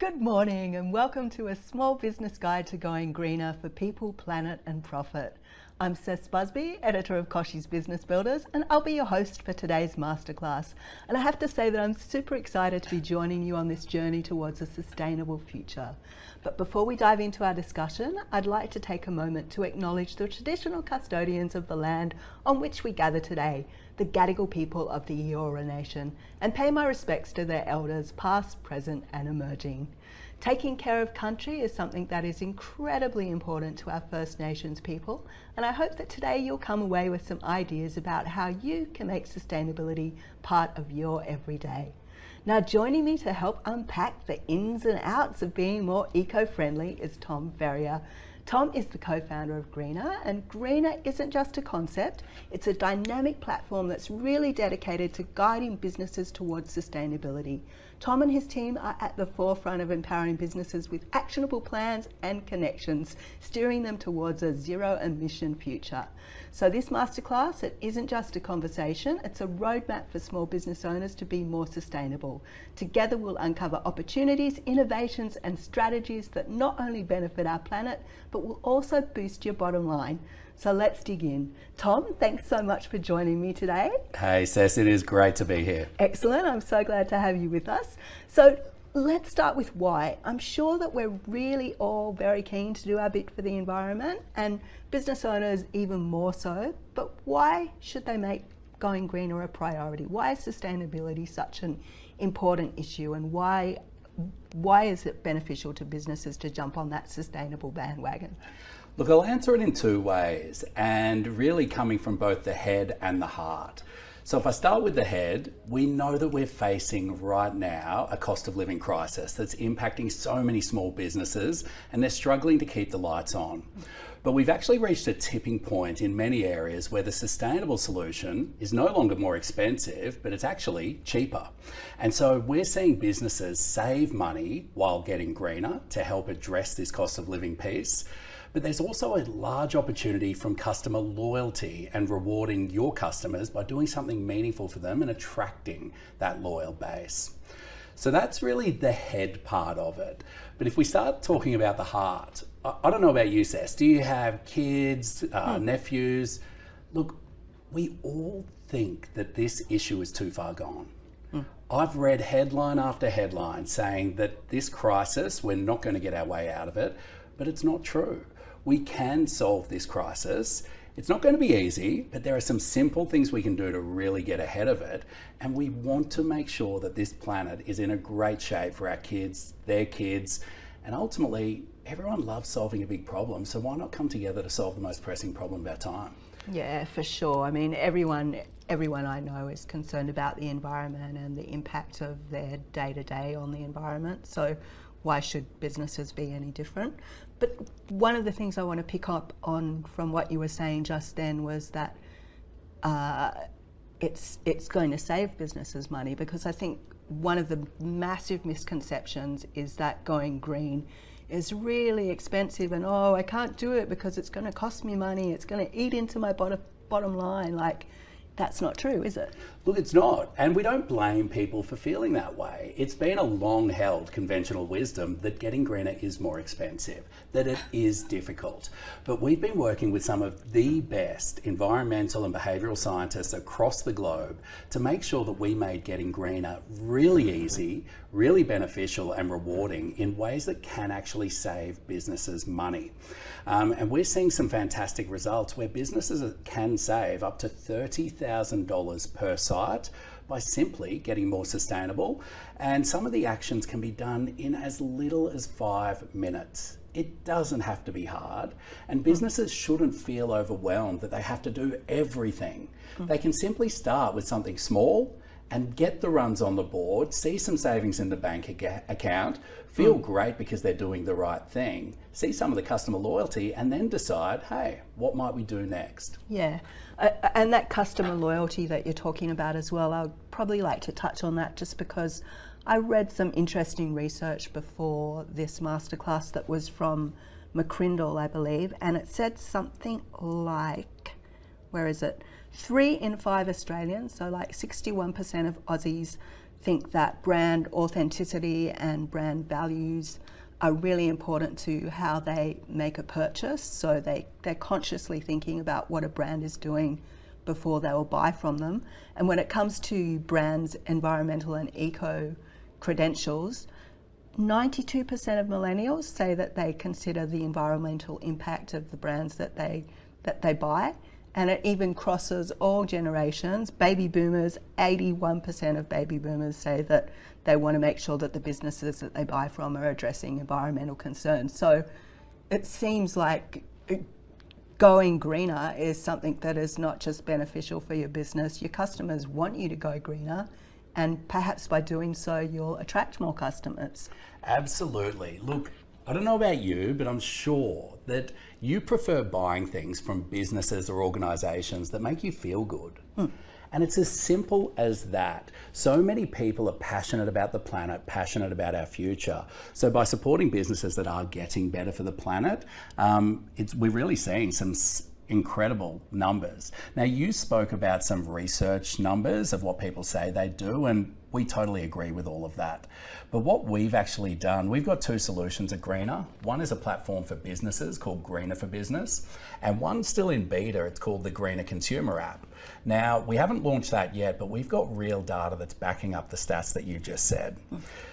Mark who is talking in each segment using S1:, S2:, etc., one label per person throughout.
S1: Good morning and welcome to a small business guide to going greener for people, planet and profit. I'm Cec Busby, editor of Kochie's Business Builders, and I'll be your host for today's masterclass. And I have to say that I'm super excited to be joining you on this journey towards a sustainable future. But before we dive into our discussion, I'd like to take a moment to acknowledge the traditional custodians of the land on which we gather today, the Gadigal people of the Eora Nation, and pay my respects to their elders past, present and emerging. Taking care of country is something that is incredibly important to our First Nations people, and I hope that today you'll come away with some ideas about how you can make sustainability part of your everyday. Now, joining me to help unpack the ins and outs of being more eco-friendly is Tom Ferrier. Tom is the co-founder of Greener, and Greener isn't just a concept, it's a dynamic platform that's really dedicated to guiding businesses towards sustainability. Tom and his team are at the forefront of empowering businesses with actionable plans and connections, steering them towards a zero-emission future. So this masterclass, it isn't just a conversation, it's a roadmap for small business owners to be more sustainable. Together we'll uncover opportunities, innovations and strategies that not only benefit our planet, but will also boost your bottom line. So let's dig in. Tom, thanks so much for joining me today.
S2: Hey Cec, it is great to be here.
S1: Excellent, I'm so glad to have you with us. So let's start with why. I'm sure that we're really all very keen to do our bit for the environment, and business owners even more so, but why should they make going greener a priority? Why is sustainability such an important issue, and why is it beneficial to businesses to jump on that sustainable bandwagon?
S2: Look, I'll answer it in two ways, and really coming from both the head and the heart. So if I start with the head, we know that we're facing right now a cost of living crisis that's impacting so many small businesses, and they're struggling to keep the lights on. But we've actually reached a tipping point in many areas where the sustainable solution is no longer more expensive, but it's actually cheaper. And so we're seeing businesses save money while getting greener to help address this cost of living piece. But there's also a large opportunity from customer loyalty and rewarding your customers by doing something meaningful for them and attracting that loyal base. So that's really the head part of it. But if we start talking about the heart, I don't know about you, Cec, do you have kids, nephews? Look, we all think that this issue is too far gone. I've read headline after headline saying that this crisis, we're not going to get our way out of it, but it's not true. We can solve this crisis. It's not going to be easy, but there are some simple things we can do to really get ahead of it. And we want to make sure that this planet is in a great shape for our kids, their kids, and ultimately, everyone loves solving a big problem. So why not come together to solve the most pressing problem of our time?
S1: Yeah, for sure. I mean, everyone I know is concerned about the environment and the impact of their day-to-day on the environment. So why should businesses be any different? But one of the things I want to pick up on from what you were saying just then was that it's going to save businesses money, because I think one of the massive misconceptions is that going green is really expensive and, oh, I can't do it because it's going to cost me money, it's going to eat into my bottom line. Like, that's not true, is it?
S2: Look, it's not. And we don't blame people for feeling that way. It's been a long-held conventional wisdom that getting greener is more expensive, that it is difficult. But we've been working with some of the best environmental and behavioural scientists across the globe to make sure that we made getting greener really easy, really beneficial and rewarding in ways that can actually save businesses money. And we're seeing some fantastic results where businesses can save up to $30,000 per site by simply getting more sustainable. And some of the actions can be done in as little as 5 minutes. It doesn't have to be hard, and businesses shouldn't feel overwhelmed that they have to do everything. They can simply start with something small and get the runs on the board, see some savings in the bank account, feel great because they're doing the right thing, see some of the customer loyalty, and then decide, hey, what might we do next?
S1: Yeah, and that customer loyalty that you're talking about as well, I'd probably like to touch on that just because I read some interesting research before this masterclass that was from McCrindle, I believe, and it said something like, where is it? 3 in 5 Australians, so like 61% of Aussies, think that brand authenticity and brand values are really important to how they make a purchase. So they're consciously thinking about what a brand is doing before they will buy from them. And when it comes to brands' environmental and eco credentials, 92% of millennials say that they consider the environmental impact of the brands that they buy. And it even crosses all generations. Baby boomers, 81% of baby boomers say that they want to make sure that the businesses that they buy from are addressing environmental concerns. So it seems like going greener is something that is not just beneficial for your business. Your customers want you to go greener, and perhaps by doing so, you'll attract more customers.
S2: Absolutely. Look, I don't know about you, but I'm sure that you prefer buying things from businesses or organisations that make you feel good. And it's as simple as that. So many people are passionate about the planet, passionate about our future. So by supporting businesses that are getting better for the planet, we're really seeing some incredible numbers. Now, you spoke about some research numbers of what people say they do, and we totally agree with all of that. But what we've actually done, we've got two solutions at Greener. One is a platform for businesses called Greener for Business, and one's still in beta. It's called the Greener Consumer app. Now, we haven't launched that yet, but we've got real data that's backing up the stats that you just said.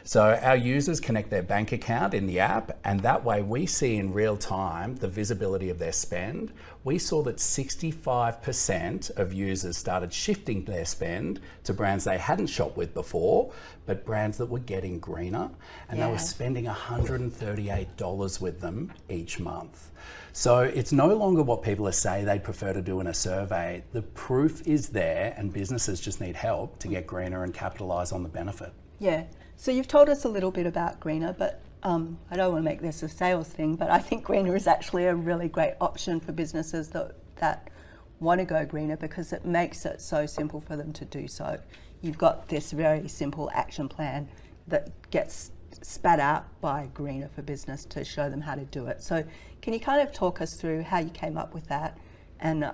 S2: So our users connect their bank account in the app, and that way we see in real time the visibility of their spend. We saw that 65% of users started shifting their spend to brands they hadn't shopped with before, but brands that were getting greener, and they were spending $138 with them each month. So it's no longer what people are saying they'd prefer to do in a survey. The proof is there, and businesses just need help to get greener and capitalise on the benefit.
S1: Yeah, so you've told us a little bit about Greener, but I don't want to make this a sales thing, but I think Greener is actually a really great option for businesses that want to go greener, because it makes it so simple for them to do so. You've got this very simple action plan that gets spat out by Greener for Business to show them how to do it. So can you kind of talk us through how you came up with that, and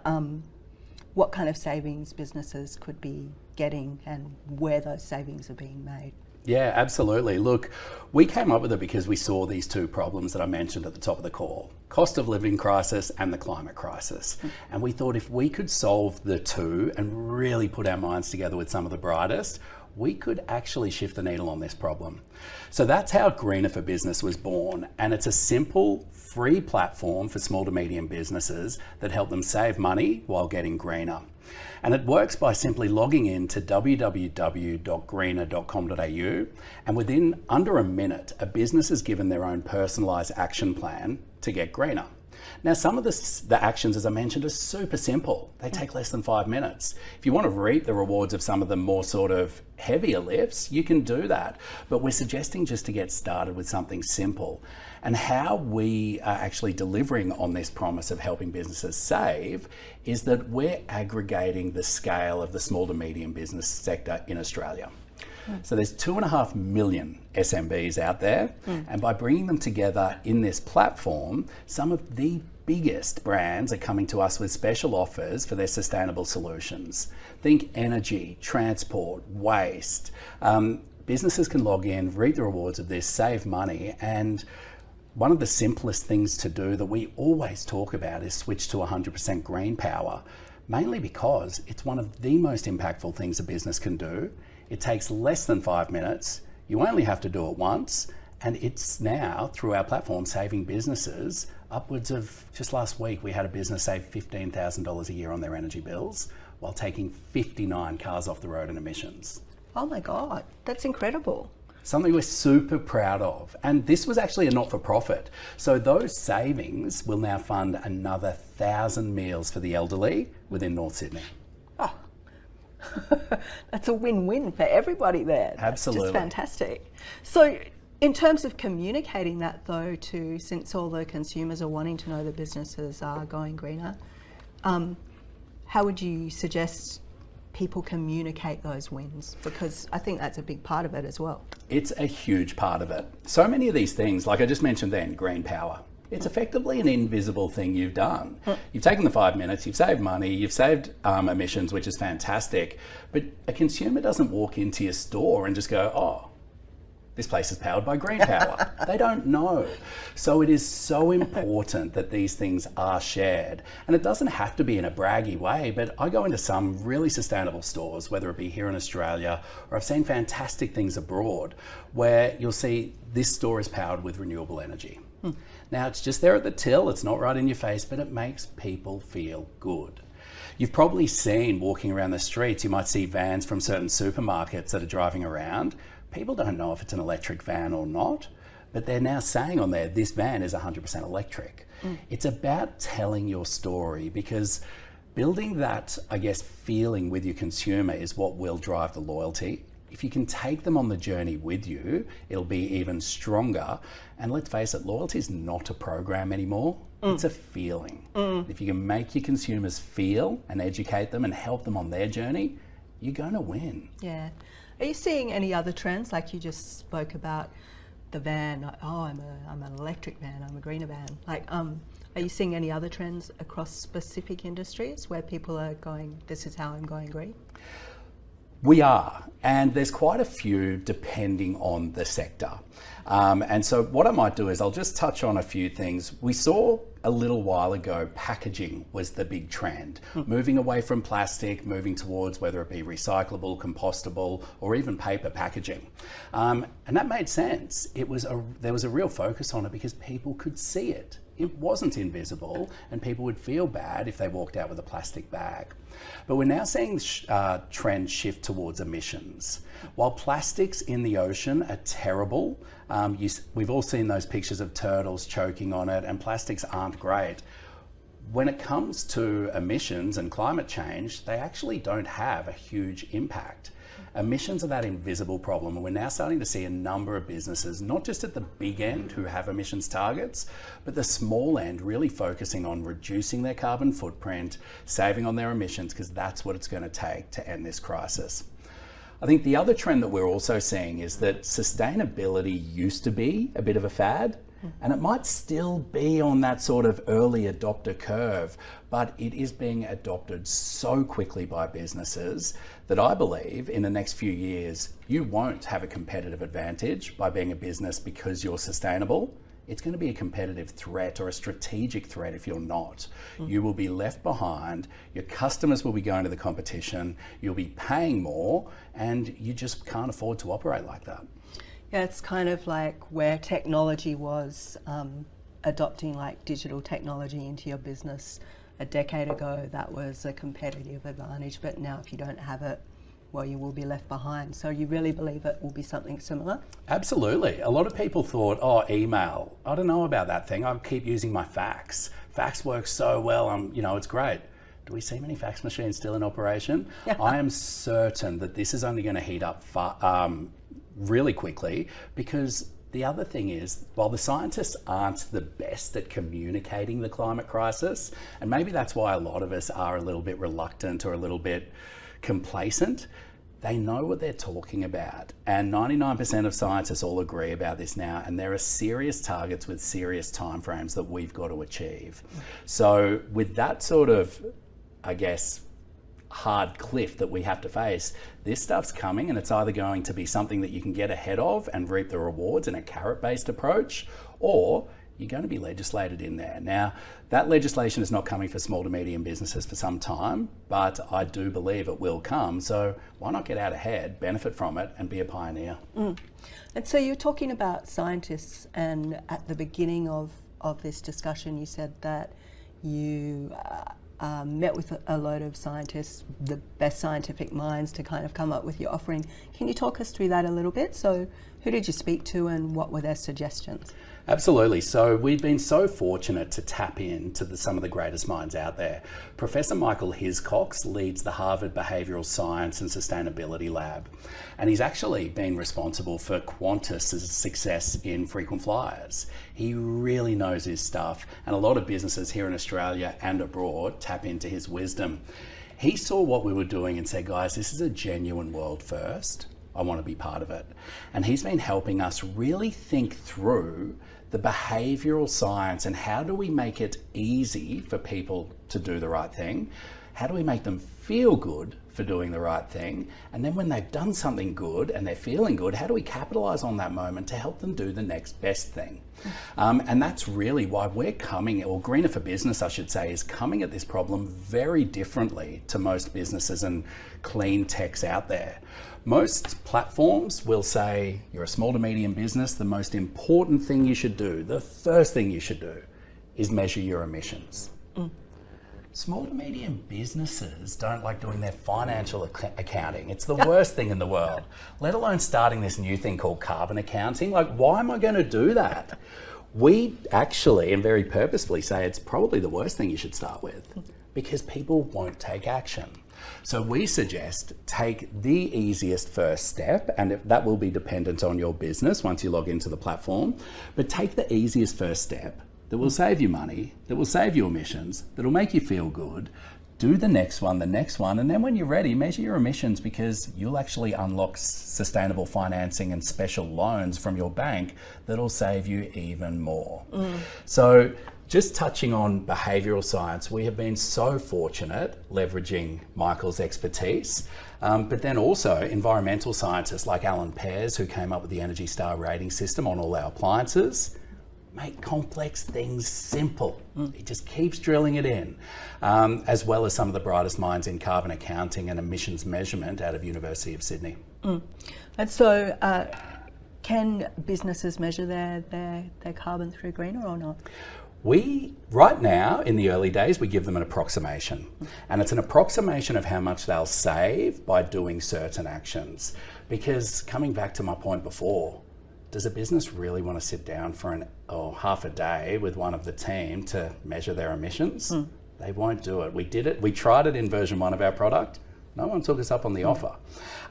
S1: what kind of savings businesses could be getting and where those savings are being made?
S2: Yeah, absolutely. Look, we came up with it because we saw these two problems that I mentioned at the top of the call: cost of living crisis and the climate crisis. And we thought if we could solve the two and really put our minds together with some of the brightest, we could actually shift the needle on this problem. So that's how Greener for Business was born. And it's a simple, free platform for small to medium businesses that help them save money while getting greener. And it works by simply logging in to www.greener.com.au, and within under a minute, a business is given their own personalised action plan to get greener. Now, some of the actions, as I mentioned, are super simple. They take less than 5 minutes. If you want to reap the rewards of some of the more sort of heavier lifts, you can do that. But we're suggesting just to get started with something simple. And how we are actually delivering on this promise of helping businesses save is that we're aggregating the scale of the small to medium business sector in Australia. So there's 2.5 million SMBs out there, and by bringing them together in this platform, some of the biggest brands are coming to us with special offers for their sustainable solutions. Think energy, transport, waste. Businesses can log in, reap the rewards of this, save money, and one of the simplest things to do that we always talk about is switch to 100% green power, mainly because it's one of the most impactful things a business can do. It takes less than 5 minutes. You only have to do it once. And it's now, through our platform, saving businesses upwards of, just last week, we had a business save $15,000 a year on their energy bills while taking 59 cars off the road in emissions.
S1: Oh my God, that's incredible.
S2: Something we're super proud of. And this was actually a not-for-profit. So those savings will now fund another 1,000 meals for the elderly within North Sydney.
S1: Oh, that's a win-win for everybody there.
S2: Absolutely.
S1: That's just fantastic. So in terms of communicating that though, to, since all the consumers are wanting to know the businesses are going greener, how would you suggest people communicate those wins? Because I think that's a big part of it as well.
S2: It's a huge part of it. So many of these things, like I just mentioned then, green power. It's effectively an invisible thing you've done. You've taken the 5 minutes, you've saved money, you've saved emissions, which is fantastic. But a consumer doesn't walk into your store and just go, oh, this place is powered by green power. They don't know. So it is so important that these things are shared. And it doesn't have to be in a braggy way, but I go into some really sustainable stores, whether it be here in Australia, or I've seen fantastic things abroad, where you'll see this store is powered with renewable energy. Now, it's just there at the till, it's not right in your face, but it makes people feel good. You've probably seen walking around the streets, you might see vans from certain supermarkets that are driving around. People don't know if it's an electric van or not, but they're now saying on there, this van is 100% electric. It's about telling your story, because building that, I guess, feeling with your consumer is what will drive the loyalty. If you can take them on the journey with you, it'll be even stronger. And let's face it, loyalty is not a program anymore. It's a feeling. If you can make your consumers feel and educate them and help them on their journey, you're going to win.
S1: Yeah. Are you seeing any other trends? Like you just spoke about the van, like, oh, I'm an electric van, I'm a greener van. Like, are you seeing any other trends across specific industries where people are going, this is how I'm going green?
S2: We are, and there's quite a few depending on the sector. And so what I might do is I'll just touch on a few things. We saw a little while ago, packaging was the big trend, moving away from plastic, moving towards whether it be recyclable, compostable, or even paper packaging. And that made sense. There was a real focus on it because people could see it. It wasn't invisible, and people would feel bad if they walked out with a plastic bag. But we're now seeing trends shift towards emissions. While plastics in the ocean are terrible, we've all seen those pictures of turtles choking on it, and plastics aren't great. When it comes to emissions and climate change, they actually don't have a huge impact. Emissions are that invisible problem, and we're now starting to see a number of businesses, not just at the big end who have emissions targets, but the small end really focusing on reducing their carbon footprint, saving on their emissions, because that's what it's going to take to end this crisis. I think the other trend that we're also seeing is that sustainability used to be a bit of a fad, and it might still be on that sort of early adopter curve, but it is being adopted so quickly by businesses that I believe in the next few years, you won't have a competitive advantage by being a business because you're sustainable. It's going to be a competitive threat or a strategic threat if you're not. You will be left behind, your customers will be going to the competition, you'll be paying more, and you just can't afford to operate like that.
S1: Yeah, it's kind of like where technology was adopting like digital technology into your business a decade ago. That was a competitive advantage, but now if you don't have it, well, you will be left behind. So you really believe it will be something similar?
S2: Absolutely. A lot of people thought, oh, email, I don't know about that thing. I keep using my fax. Fax works so well, it's great. Do we see many fax machines still in operation?
S1: Yeah.
S2: I am certain that this is only going to heat up really quickly, because the other thing is, while the scientists aren't the best at communicating the climate crisis, and maybe that's why a lot of us are a little bit reluctant or a little bit complacent, they know what they're talking about. And 99% of scientists all agree about this now, and there are serious targets with serious timeframes that we've got to achieve. So with that sort of, I guess, hard cliff that we have to face, this stuff's coming, and it's either going to be something that you can get ahead of and reap the rewards in a carrot-based approach, or you're going to be legislated in there. Now, that legislation is not coming for small to medium businesses for some time, but I do believe it will come. So why not get out ahead, benefit from it, and be a pioneer?
S1: And so you're talking about scientists, and at the beginning of this discussion, you said that you met with a load of scientists, the best scientific minds, to kind of come up with your offering. Can you talk us through that a little bit? So who did you speak to, and what were their suggestions?
S2: Absolutely. So we've been so fortunate to tap into some of the greatest minds out there. Professor Michael Hiscox leads the Harvard Behavioral Science and Sustainability Lab, and he's actually been responsible for Qantas's success in frequent flyers. He really knows his stuff, and a lot of businesses here in Australia and abroad tap into his wisdom. He saw what we were doing and said, guys, this is a genuine world first. I want to be part of it. And he's been helping us really think through the behavioural science and how do we make it easy for people to do the right thing? How do we make them feel good for doing the right thing? And then when they've done something good and they're feeling good, how do we capitalise on that moment to help them do the next best thing? And that's really why we're coming, or Greener for Business, I should say, is coming at this problem very differently to most businesses and clean techs out there. Most platforms will say, you're a small to medium business, the most important thing you should do, the first thing you should do, is measure your emissions. Small to medium businesses don't like doing their financial accounting. It's the worst thing in the world, let alone starting this new thing called carbon accounting. Like, why am I going to do that? We actually, and very purposefully, say it's probably the worst thing you should start with because people won't take action. So we suggest take the easiest first step, and that will be dependent on your business once you log into the platform, but take the easiest first step that will save you money, that will save you emissions, that will make you feel good. Do the next one, and then when you're ready, measure your emissions, because you'll actually unlock sustainable financing and special loans from your bank that'll save you even more. So just touching on behavioural science, we have been so fortunate leveraging Michael's expertise, but then also environmental scientists like Alan Pears, who came up with the Energy Star rating system on all our appliances. Make complex things simple. He just keeps drilling it in, as well as some of the brightest minds in carbon accounting and emissions measurement out of University of Sydney.
S1: And so can businesses measure their carbon through Greener or not?
S2: Right now, in the early days, we give them an approximation. And it's an approximation of how much they'll save by doing certain actions. Because coming back to my point before, does a business really want to sit down for half a day with one of the team to measure their emissions? They won't do it. We did it. We tried it in version 1 of our product. No one took us up on the offer.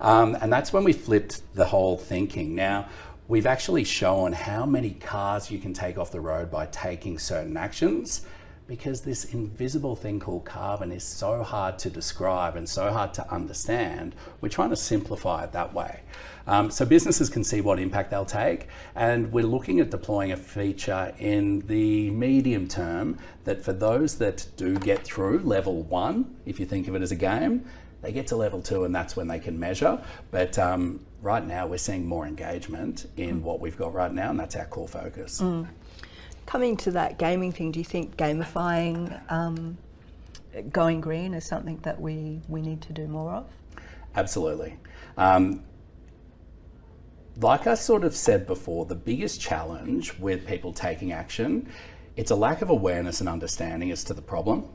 S2: And that's when we flipped the whole thinking. Now, we've actually shown how many cars you can take off the road by taking certain actions, because this invisible thing called carbon is so hard to describe and so hard to understand. We're trying to simplify it that way. So businesses can see what impact they'll take, and we're looking at deploying a feature in the medium term that for those that do get through level 1, if you think of it as a game, they get to level 2 and that's when they can measure. But right now we're seeing more engagement in what we've got right now, and that's our core focus.
S1: Coming to that gaming thing, do you think gamifying going green is something that we need to do more of?
S2: Absolutely. Like I sort of said before, the biggest challenge with people taking action, it's a lack of awareness and understanding as to the problem.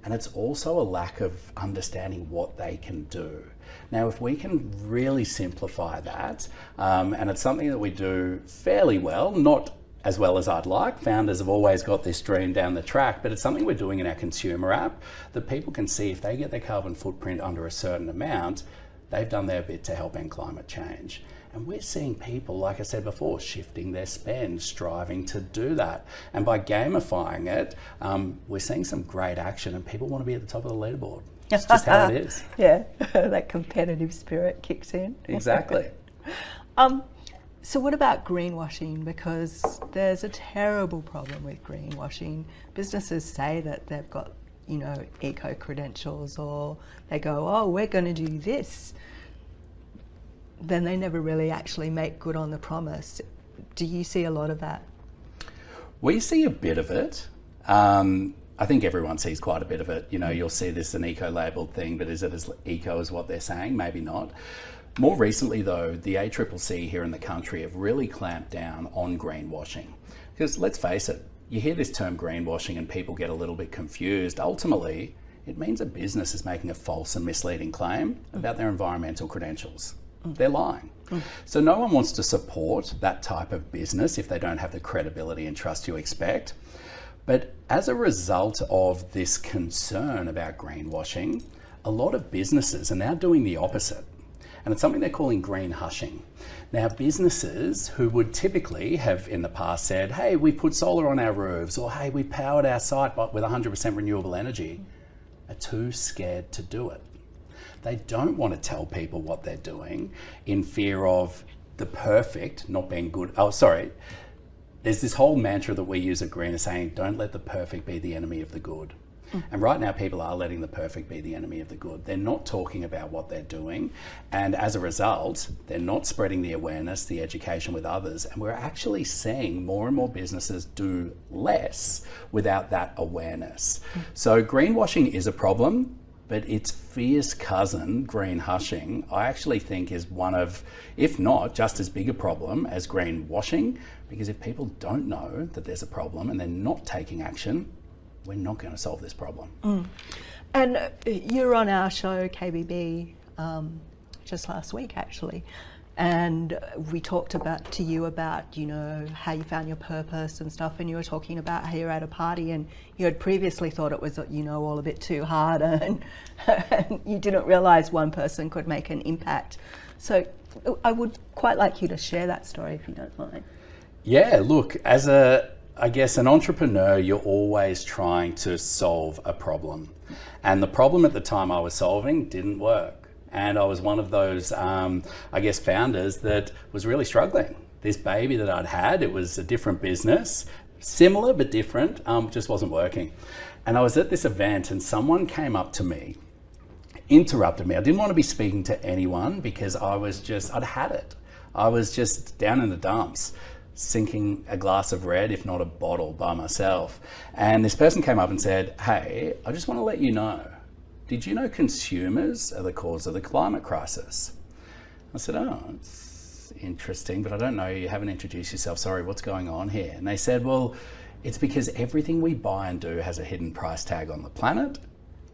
S2: And it's also a lack of understanding what they can do. Now, if we can really simplify that, and it's something that we do fairly well, not as well as I'd like. Founders have always got this dream down the track, but it's something we're doing in our consumer app that people can see if they get their carbon footprint under a certain amount, they've done their bit to help end climate change. And we're seeing people, like I said before, shifting their spend, striving to do that. And by gamifying it, we're seeing some great action, and people want to be at the top of the leaderboard. It's just how it is.
S1: Yeah, that competitive spirit kicks in.
S2: Exactly.
S1: So what about greenwashing? Because there's a terrible problem with greenwashing. Businesses say that they've got, eco credentials, or they go, oh, we're going to do this. Then they never really actually make good on the promise. Do you see a lot of that?
S2: We see a bit of it. I think everyone sees quite a bit of it. You'll see this an eco-labelled thing, but is it as eco as what they're saying? Maybe not. More recently, though, the ACCC here in the country have really clamped down on greenwashing. Because let's face it, you hear this term greenwashing and people get a little bit confused. Ultimately, it means a business is making a false and misleading claim about their environmental credentials. They're lying. So no one wants to support that type of business if they don't have the credibility and trust you expect. But as a result of this concern about greenwashing, a lot of businesses are now doing the opposite. And it's something they're calling green hushing. Now, businesses who would typically have in the past said, hey, we put solar on our roofs, or hey, we powered our site with 100% renewable energy, are too scared to do it. They don't want to tell people what they're doing in fear of the perfect not being good. Oh, sorry. There's this whole mantra that we use at Greener saying, don't let the perfect be the enemy of the good. And right now people are letting the perfect be the enemy of the good. They're not talking about what they're doing. And as a result, they're not spreading the awareness, the education with others. And we're actually seeing more and more businesses do less without that awareness. So greenwashing is a problem, but its fierce cousin, green hushing, I actually think is one of, if not just as big a problem as greenwashing, because if people don't know that there's a problem and they're not taking action, we're not going to solve this problem.
S1: And you were on our show, KBB, just last week actually, and we talked to you about, you know, how you found your purpose and stuff, and you were talking about how you're at a party and you had previously thought it was, you know, all a bit too hard and you didn't realise one person could make an impact. So I would quite like you to share that story if you don't mind.
S2: Yeah, look, as an entrepreneur, you're always trying to solve a problem. And the problem at the time I was solving didn't work. And I was one of those, founders that was really struggling. This baby that I'd had, it was a different business, similar but different, just wasn't working. And I was at this event and someone came up to me, interrupted me. I didn't want to be speaking to anyone because I'd had it. I was just down in the dumps, sinking a glass of red, if not a bottle, by myself. And this person came up and said, hey, I just want to let you know, did you know consumers are the cause of the climate crisis? I said, oh, it's interesting, but I don't know, you haven't introduced yourself. Sorry, what's going on here? And they said, well, it's because everything we buy and do has a hidden price tag on the planet.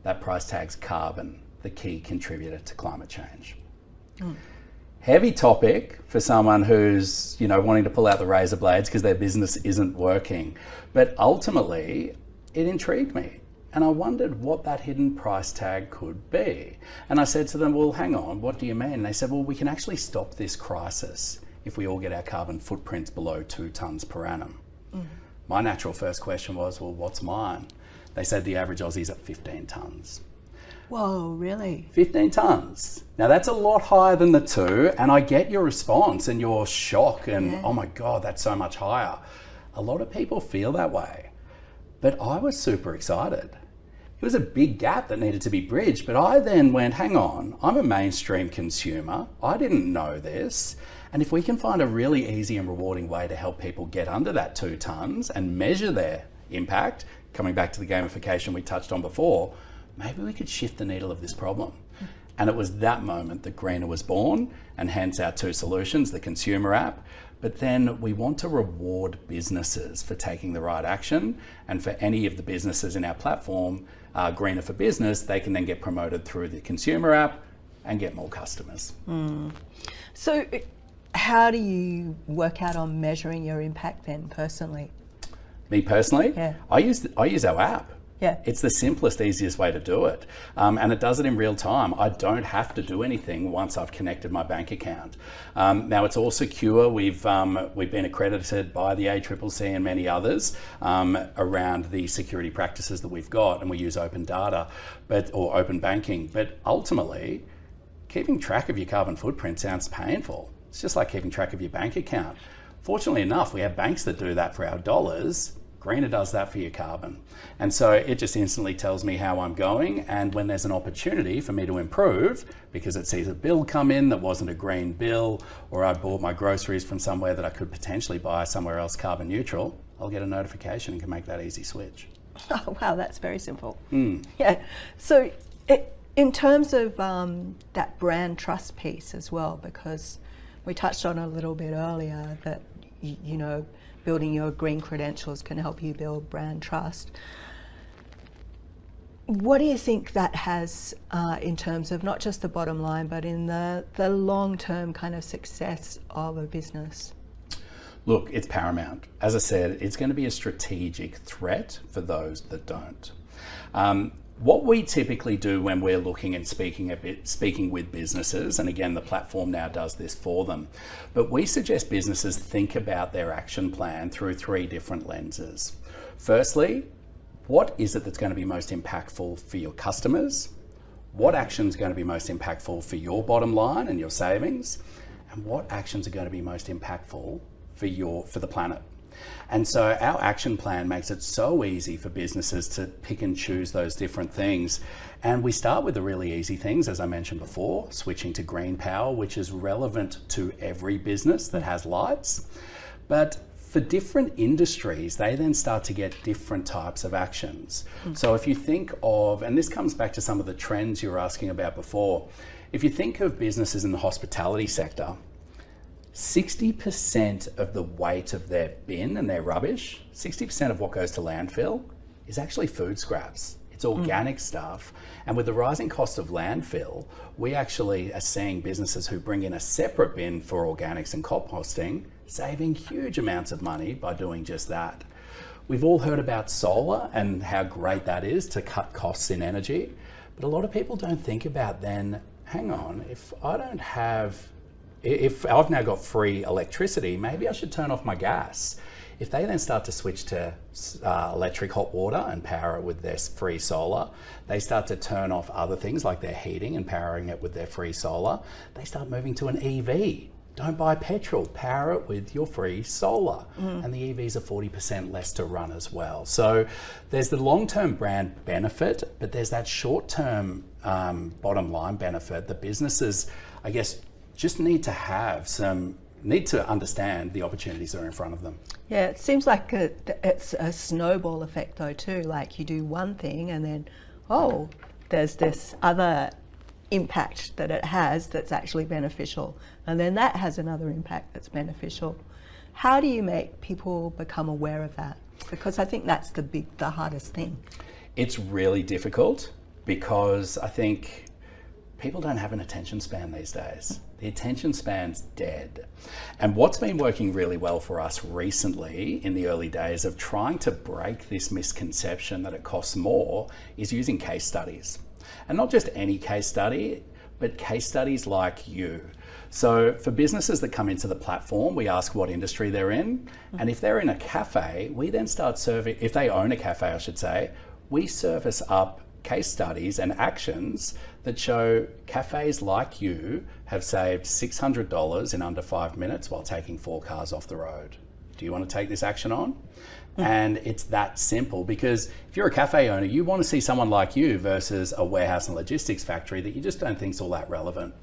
S2: That price tag's carbon, the key contributor to climate change. Heavy topic for someone who's, you know, wanting to pull out the razor blades because their business isn't working. But ultimately, it intrigued me. And I wondered what that hidden price tag could be. And I said to them, well, hang on, what do you mean? And they said, well, we can actually stop this crisis if we all get our carbon footprints below 2 tonnes per annum. My natural first question was, well, what's mine? They said the average Aussie's at 15 tonnes.
S1: Whoa, really?
S2: 15 tonnes. Now that's a lot higher than the 2, and I get your response and your shock and, oh my God, that's so much higher. A lot of people feel that way, but I was super excited. It was a big gap that needed to be bridged, but I then went, hang on, I'm a mainstream consumer. I didn't know this. And if we can find a really easy and rewarding way to help people get under that 2 tonnes and measure their impact, coming back to the gamification we touched on before, maybe we could shift the needle of this problem. And it was that moment that Greener was born, and hence our 2 solutions, the consumer app. But then we want to reward businesses for taking the right action. And for any of the businesses in our platform, Greener for Business, they can then get promoted through the consumer app and get more customers.
S1: So how do you work out on measuring your impact then personally?
S2: Me personally?
S1: Yeah.
S2: I use our app.
S1: Yeah.
S2: It's the simplest, easiest way to do it. And it does it in real time. I don't have to do anything once I've connected my bank account. Now it's all secure. We've been accredited by the ACCC and many others around the security practices that we've got, and we use open data or open banking. But ultimately, keeping track of your carbon footprint sounds painful. It's just like keeping track of your bank account. Fortunately enough, we have banks that do that for our dollars. Greener does that for your carbon. And so it just instantly tells me how I'm going, and when there's an opportunity for me to improve, because it sees a bill come in that wasn't a green bill, or I bought my groceries from somewhere that I could potentially buy somewhere else carbon neutral, I'll get a notification and can make that easy switch.
S1: Oh wow, that's very simple. Yeah. So in terms of that brand trust piece as well, because we touched on a little bit earlier that, you know, building your green credentials can help you build brand trust. What do you think that has in terms of not just the bottom line, but in the long-term kind of success of a business?
S2: Look, it's paramount. As I said, it's going to be a strategic threat for those that don't. What we typically do when we're looking and speaking with businesses, and again, the platform now does this for them, but we suggest businesses think about their action plan through 3 different lenses. Firstly, what is it that's going to be most impactful for your customers? what action's going to be most impactful for your bottom line and your savings, and what actions are going to be most impactful for the planet. And so our action plan makes it so easy for businesses to pick and choose those different things. And we start with the really easy things, as I mentioned before, switching to green power, which is relevant to every business that has lights. But for different industries, they then start to get different types of actions. So if you think of, and this comes back to some of the trends you were asking about before, if you think of businesses in the hospitality sector, 60% of the weight of their bin and their rubbish, 60% of what goes to landfill is actually food scraps. It's organic stuff. And with the rising cost of landfill, we actually are seeing businesses who bring in a separate bin for organics and composting, saving huge amounts of money by doing just that. We've all heard about solar and how great that is to cut costs in energy. But a lot of people don't think about then, hang on, if I've now got free electricity, maybe I should turn off my gas. If they then start to switch to electric hot water and power it with their free solar, they start to turn off other things like their heating and powering it with their free solar. They start moving to an EV. Don't buy petrol, power it with your free solar. And the EVs are 40% less to run as well. So there's the long-term brand benefit, but there's that short-term bottom line benefit. The businesses, I guess, just need to understand the opportunities that are in front of them.
S1: Yeah, it seems like it's a snowball effect though too. Like you do one thing and then, there's this other impact that it has that's actually beneficial. And then that has another impact that's beneficial. How do you make people become aware of that? Because I think that's the hardest thing.
S2: It's really difficult because I think people don't have an attention span these days. The attention span's dead. And what's been working really well for us recently in the early days of trying to break this misconception that it costs more is using case studies. And not just any case study, but case studies like you. So for businesses that come into the platform, we ask what industry they're in. And if they're in a cafe, we then start serving, if they own a cafe, I should say, we service up case studies and actions that show cafes like you have saved $600 in under 5 minutes while taking 4 cars off the road. Do you want to take this action on? And it's that simple, because if you're a cafe owner, you want to see someone like you versus a warehouse and logistics factory that you just don't think is all that relevant.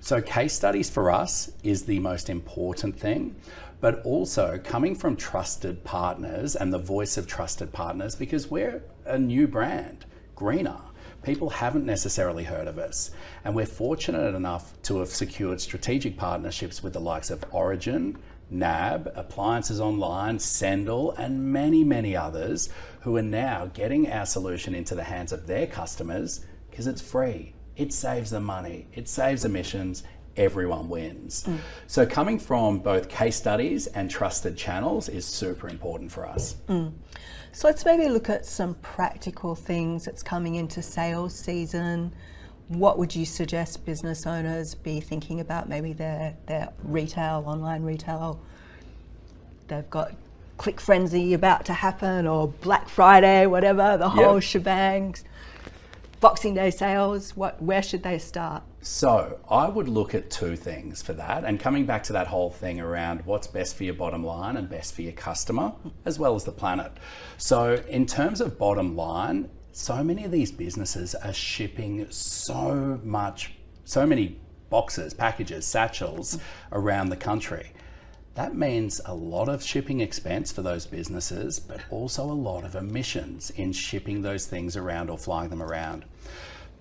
S2: So case studies for us is the most important thing, but also coming from trusted partners and the voice of trusted partners, because we're a new brand, greener. People haven't necessarily heard of us. And we're fortunate enough to have secured strategic partnerships with the likes of Origin, NAB, Appliances Online, Sendle, and many, many others who are now getting our solution into the hands of their customers because it's free. It saves them money. It saves emissions. Everyone wins. So coming from both case studies and trusted channels is super important for us.
S1: So let's maybe look at some practical things that's coming into sales season. What would you suggest business owners be thinking about? Maybe their retail, online retail, they've got Click Frenzy about to happen, or Black Friday, whatever, the whole shebang. Boxing Day sales, where should they start?
S2: So I would look at 2 things for that, and coming back to that whole thing around what's best for your bottom line and best for your customer, as well as the planet. So in terms of bottom line, so many of these businesses are shipping so many boxes, packages, satchels around the country. That means a lot of shipping expense for those businesses, but also a lot of emissions in shipping those things around or flying them around.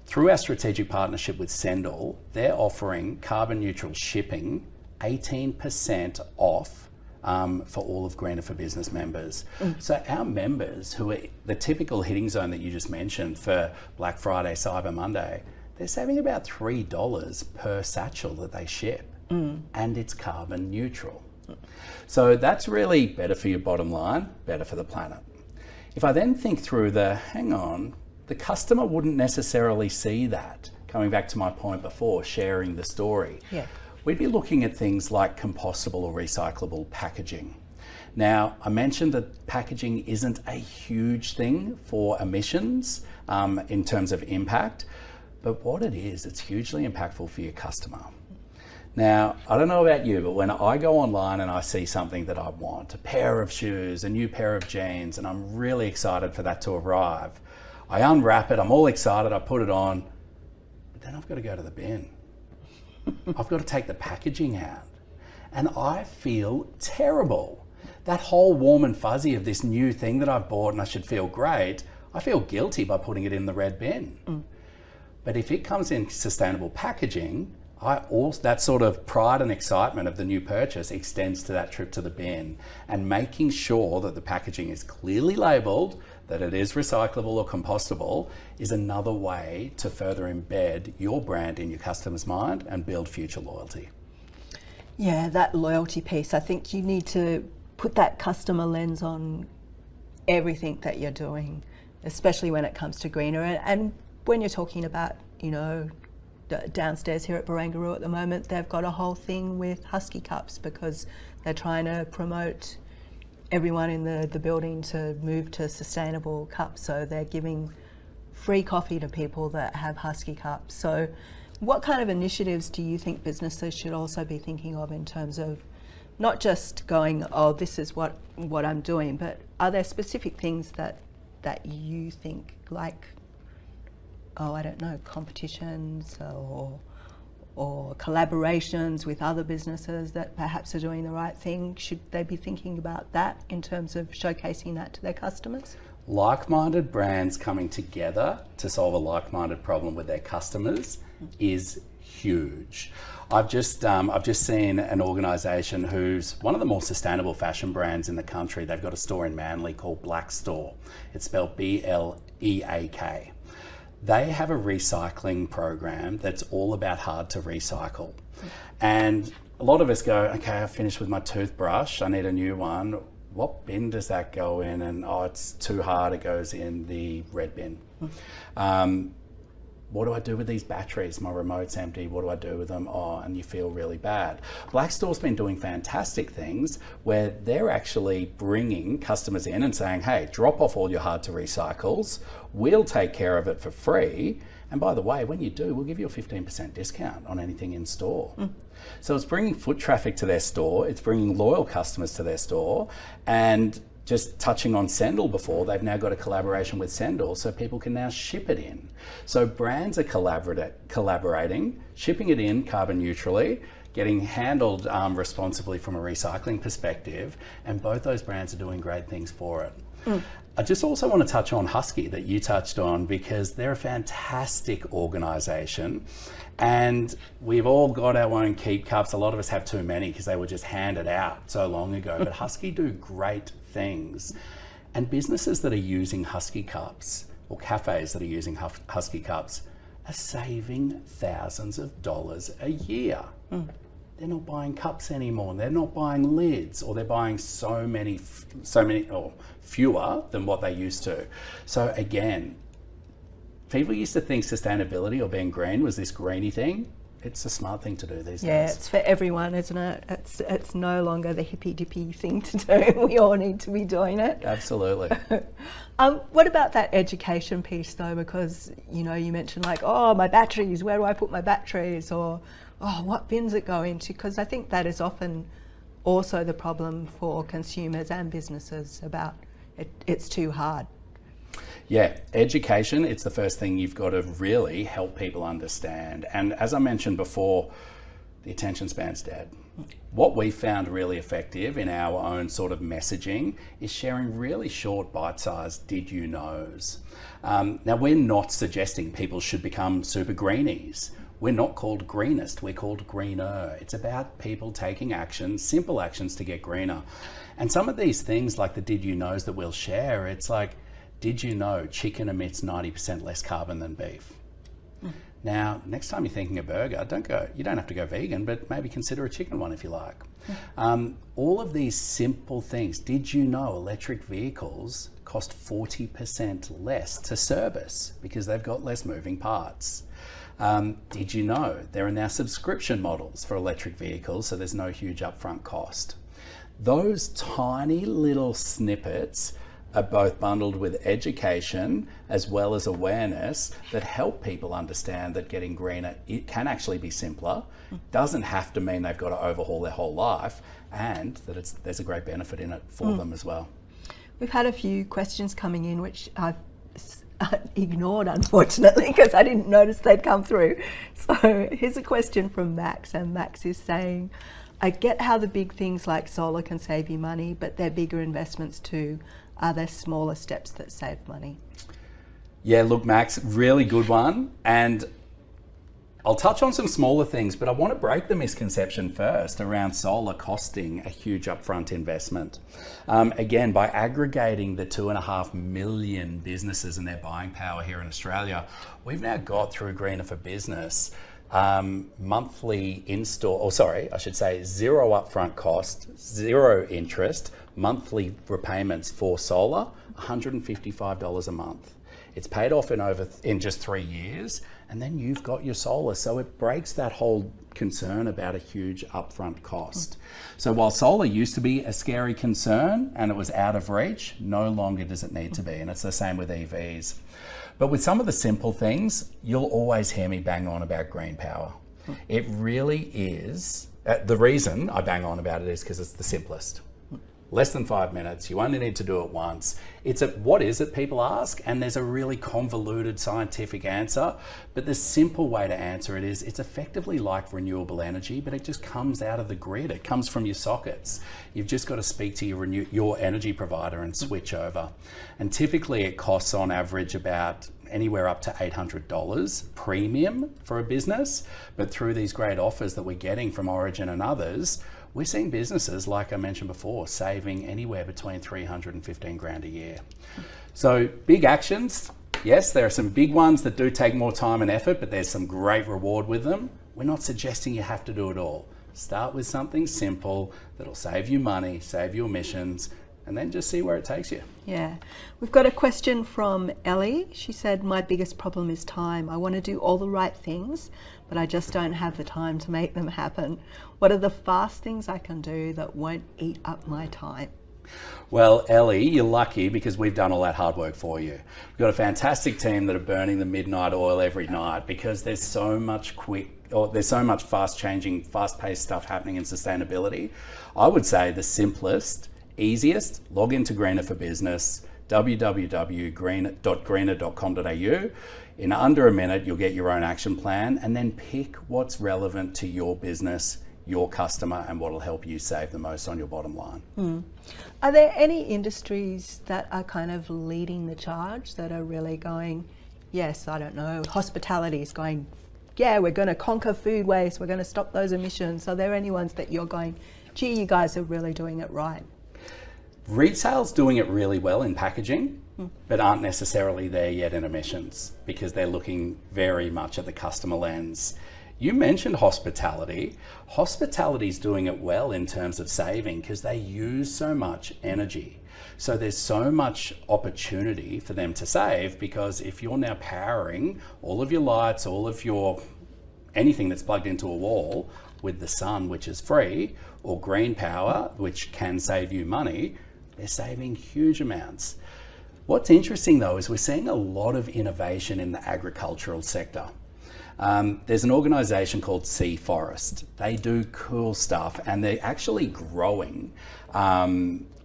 S2: Through our strategic partnership with Sendle, they're offering carbon neutral shipping 18% off for all of Greener for Business members. So our members, who are the typical hitting zone that you just mentioned for Black Friday, Cyber Monday, they're saving about $3 per satchel that they ship, and it's carbon neutral. So that's really better for your bottom line, better for the planet. If I then think through the customer wouldn't necessarily see that. Coming back to my point before, sharing the story. We'd be looking at things like compostable or recyclable packaging. Now, I mentioned that packaging isn't a huge thing for emissions in terms of impact, But what it is, it's hugely impactful for your customer. Now, I don't know about you, but when I go online and I see something that I want, a pair of shoes, a new pair of jeans, and I'm really excited for that to arrive, I unwrap it, I'm all excited, I put it on, but then I've got to go to the bin. I've got to take the packaging out. And I feel terrible. That whole warm and fuzzy of this new thing that I've bought and I should feel great, I feel guilty by putting it in the red bin. But if it comes in sustainable packaging, that sort of pride and excitement of the new purchase extends to that trip to the bin, and making sure that the packaging is clearly labelled, that it is recyclable or compostable, is another way to further embed your brand in your customer's mind and build future loyalty.
S1: Yeah, that loyalty piece, I think you need to put that customer lens on everything that you're doing, especially when it comes to greener. And when you're talking about, downstairs here at Barangaroo at the moment, they've got a whole thing with Husky cups because they're trying to promote everyone in the building to move to sustainable cups. So they're giving free coffee to people that have Husky cups. So what kind of initiatives do you think businesses should also be thinking of in terms of not just going, oh, this is what I'm doing, but are there specific things that you think, like, I don't know, competitions or collaborations with other businesses that perhaps are doing the right thing? Should they be thinking about that in terms of showcasing that to their customers?
S2: Like-minded brands coming together to solve a like-minded problem with their customers is huge. I've just seen an organisation who's one of the more sustainable fashion brands in the country. They've got a store in Manly called Black Store. It's spelled BLEAK. They have a recycling program that's all about hard to recycle. And a lot of us go, okay, I've finished with my toothbrush, I need a new one. What bin does that go in? And it's too hard, it goes in the red bin. What do I do with these batteries? My remote's empty, what do I do with them? And you feel really bad. Black Store's been doing fantastic things where they're actually bringing customers in and saying, hey, drop off all your hard to recycles, we'll take care of it for free. And by the way, when you do, we'll give you a 15% discount on anything in store. So it's bringing foot traffic to their store, it's bringing loyal customers to their store, and just touching on Sendle before, they've now got a collaboration with Sendle so people can now ship it in. So brands are collaborating, shipping it in carbon neutrally, getting handled responsibly from a recycling perspective, and both those brands are doing great things for it. I just also want to touch on Husky that you touched on, because they're a fantastic organisation, and we've all got our own keep cups. A lot of us have too many because they were just handed out so long ago, but Husky do great things. And businesses that are using Husky cups, or cafes that are using Husky cups, are saving thousands of dollars a year. They're not buying cups anymore. They're not buying lids, or they're buying so many or fewer than what they used to. So again, people used to think sustainability or being green was this greeny thing. It's a smart thing to do these days.
S1: Yeah, it's for everyone, isn't it? It's no longer the hippy dippy thing to do. We all need to be doing it.
S2: Absolutely.
S1: What about that education piece though? Because you mentioned like, my batteries, where do I put my batteries? Or what bins it go into? Because I think that is often also the problem for consumers and businesses about it's too hard.
S2: Yeah, education, it's the first thing you've got to really help people understand. And as I mentioned before, the attention span's dead. What we found really effective in our own sort of messaging is sharing really short, bite-sized did you knows. Now, we're not suggesting people should become super greenies. We're not called greenest, we're called greener. It's about people taking action, simple actions to get greener. And some of these things like the did you knows that we'll share, it's like, did you know chicken emits 90% less carbon than beef? Now, next time you're thinking a burger, you don't have to go vegan, but maybe consider a chicken one if you like. All of these simple things. Did you know electric vehicles cost 40% less to service because they've got less moving parts? Did you know there are now subscription models for electric vehicles, so there's no huge upfront cost? Those tiny little snippets are both bundled with education as well as awareness that help people understand that getting greener, it can actually be simpler, doesn't have to mean they've got to overhaul their whole life, and that there's a great benefit in it for them as well.
S1: We've had a few questions coming in which I've ignored, unfortunately, because I didn't notice they'd come through. So here's a question from Max, and Max is saying, I get how the big things like solar can save you money, but they're bigger investments too. Are there smaller steps that save money?
S2: Yeah, look, Max, really good one. And I'll touch on some smaller things, but I want to break the misconception first around solar costing a huge upfront investment. Again, by aggregating the 2.5 million businesses and their buying power here in Australia, we've now got through Greener for Business monthly zero upfront cost, zero interest, monthly repayments for solar, $155 a month. It's paid off in just 3 years, and then you've got your solar. So it breaks that whole concern about a huge upfront cost. So while solar used to be a scary concern and it was out of reach, no longer does it need to be. And it's the same with EVs. But with some of the simple things, you'll always hear me bang on about green power. It really is. The reason I bang on about it is because it's the simplest. Less than 5 minutes, you only need to do it once. What is it, people ask? And there's a really convoluted scientific answer, but the simple way to answer it is it's effectively like renewable energy, but it just comes out of the grid. It comes from your sockets. You've just got to speak to your energy provider and switch over. And typically it costs on average about anywhere up to $800 premium for a business, but through these great offers that we're getting from Origin and others, we're seeing businesses, like I mentioned before, saving anywhere between 300 and 15 grand a year. So big actions, yes, there are some big ones that do take more time and effort, but there's some great reward with them. We're not suggesting you have to do it all. Start with something simple that'll save you money, save you emissions, and then just see where it takes you.
S1: Yeah. We've got a question from Ellie. She said, my biggest problem is time. I want to do all the right things, but I just don't have the time to make them happen. What are the fast things I can do that won't eat up my time?
S2: Well, Ellie, you're lucky because we've done all that hard work for you. We've got a fantastic team that are burning the midnight oil every night because there's so much fast-changing, fast-paced stuff happening in sustainability. I would say the simplest, easiest, log into Greener for Business, www.greener.com.au. In under a minute, you'll get your own action plan and then pick what's relevant to your business, your customer, and what'll help you save the most on your bottom line.
S1: Are there any industries that are kind of leading the charge that are really going, yes, I don't know, hospitality is going, yeah, we're going to conquer food waste, we're going to stop those emissions. Are there any ones that you're going, gee, you guys are really doing it right?
S2: Retail's doing it really well in packaging, but aren't necessarily there yet in emissions because they're looking very much at the customer lens. You mentioned hospitality. Hospitality's doing it well in terms of saving because they use so much energy. So there's so much opportunity for them to save because if you're now powering all of your lights, all of your anything that's plugged into a wall with the sun, which is free, or green power, which can save you money, they're saving huge amounts. What's interesting though is we're seeing a lot of innovation in the agricultural sector. There's an organisation called Sea Forest. They do cool stuff and they're actually growing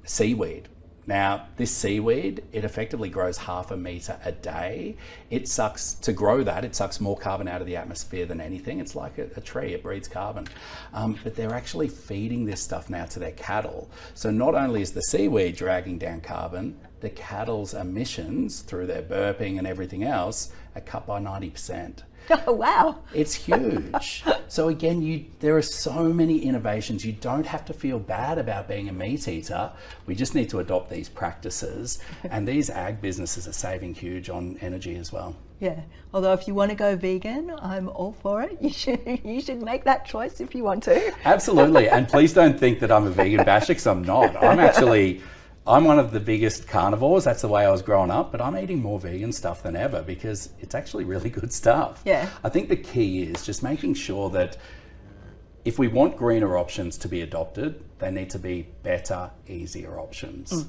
S2: seaweed. Now, this seaweed, it effectively grows 0.5 metre a day. To grow that, it sucks more carbon out of the atmosphere than anything. It's like a tree, it breathes carbon. But they're actually feeding this stuff now to their cattle. So not only is the seaweed dragging down carbon, the cattle's emissions through their burping and everything else are cut by 90%.
S1: Oh, wow.
S2: It's huge. So again, there are so many innovations. You don't have to feel bad about being a meat eater. We just need to adopt these practices. And these ag businesses are saving huge on energy as well.
S1: Yeah. Although if you want to go vegan, I'm all for it. You should make that choice if you want to.
S2: Absolutely. And please don't think that I'm a vegan basher because I'm not. I'm one of the biggest carnivores. That's the way I was growing up, but I'm eating more vegan stuff than ever because it's actually really good stuff.
S1: Yeah.
S2: I think the key is just making sure that if we want greener options to be adopted, they need to be better, easier options.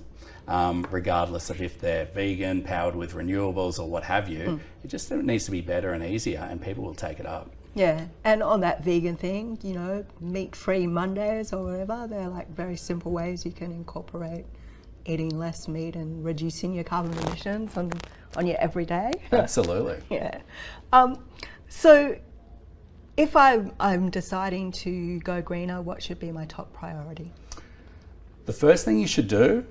S2: Regardless of if they're vegan, powered with renewables or what have you, it just needs to be better and easier, and people will take it up.
S1: Yeah, and on that vegan thing, you know, meat-free Mondays or whatever, they're like very simple ways you can incorporate eating less meat and reducing your carbon emissions on your everyday.
S2: Absolutely.
S1: Yeah. So if I'm deciding to go greener, what should be my top priority?
S2: The first thing you should do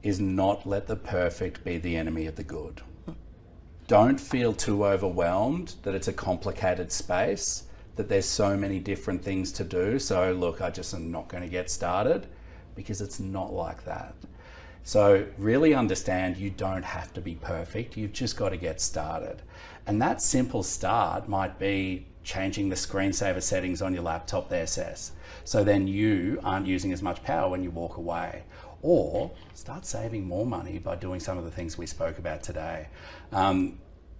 S2: is not let the perfect be the enemy of the good. Don't feel too overwhelmed that it's a complicated space, that there's so many different things to do. So look, I just am not going to get started, because it's not like that. So really understand you don't have to be perfect. You've just got to get started. And that simple start might be changing the screensaver settings on your laptop, the SS. So then you aren't using as much power when you walk away. Or start saving more money by doing some of the things we spoke about today.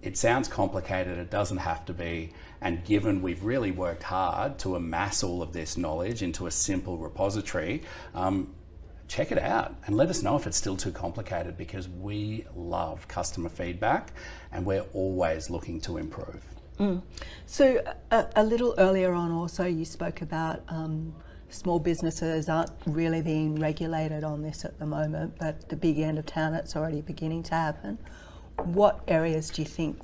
S2: It sounds complicated, it doesn't have to be. And given we've really worked hard to amass all of this knowledge into a simple repository, check it out and let us know if it's still too complicated, because we love customer feedback and we're always looking to improve.
S1: So a little earlier on also you spoke about small businesses aren't really being regulated on this at the moment, but the big end of town it's already beginning to happen. What areas do you think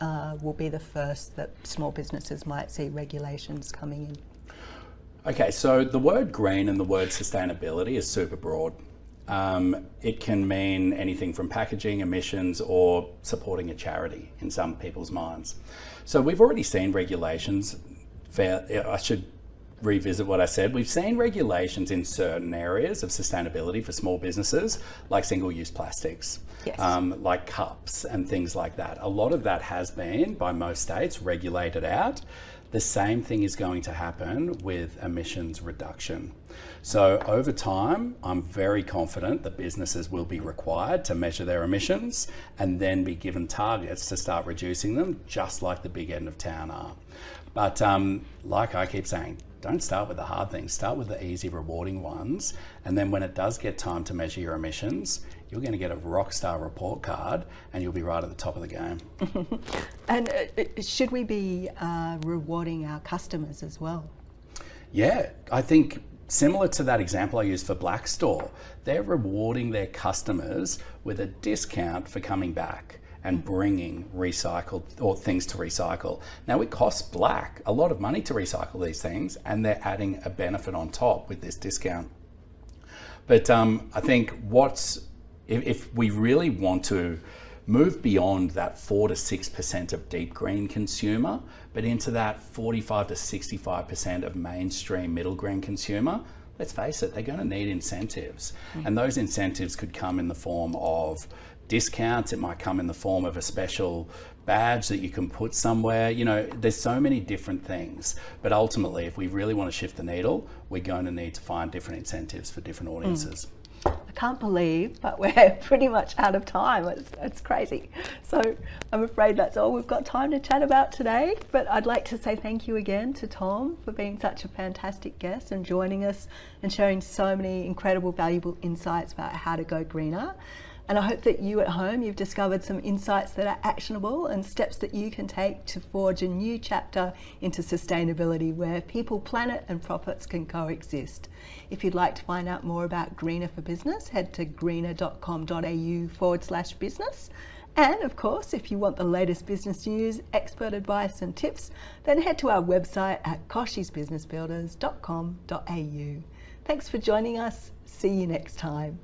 S1: will be the first that small businesses might see regulations coming in?
S2: Okay, so the word green and the word sustainability is super broad. It can mean anything from packaging, emissions, or supporting a charity in some people's minds. So we've already seen regulations. I should revisit what I said. We've seen regulations in certain areas of sustainability for small businesses, like single-use plastics,
S1: yes.
S2: Like cups and things like that. A lot of that has been, by most states, regulated out. The same thing is going to happen with emissions reduction. So over time, I'm very confident that businesses will be required to measure their emissions and then be given targets to start reducing them, just like the big end of town are. But like I keep saying, don't start with the hard things, start with the easy, rewarding ones. And then when it does get time to measure your emissions, you're going to get a rock star report card and you'll be right at the top of the game.
S1: And should we be rewarding our customers as well?
S2: Yeah, I think similar to that example I used for Black Store, they're rewarding their customers with a discount for coming back and bringing recycled or things to recycle. Now it costs Black a lot of money to recycle these things, and they're adding a benefit on top with this discount. But I think if we really want to move beyond that 4 to 6% of deep green consumer, but into that 45 to 65% of mainstream middle green consumer, let's face it, they're going to need incentives. And those incentives could come in the form of discounts, it might come in the form of a special badge that you can put somewhere. You know, there's so many different things, but ultimately if we really want to shift the needle, we're going to need to find different incentives for different audiences.
S1: I can't believe, but we're pretty much out of time. It's crazy. So I'm afraid that's all we've got time to chat about today, but I'd like to say thank you again to Tom for being such a fantastic guest and joining us and sharing so many incredible, valuable insights about how to go greener. And I hope that you at home, you've discovered some insights that are actionable and steps that you can take to forge a new chapter into sustainability where people, planet and profits can coexist. If you'd like to find out more about Greener for Business, head to greener.com.au/business. And of course, if you want the latest business news, expert advice and tips, then head to our website at koshiesbusinessbuilders.com.au. Thanks for joining us. See you next time.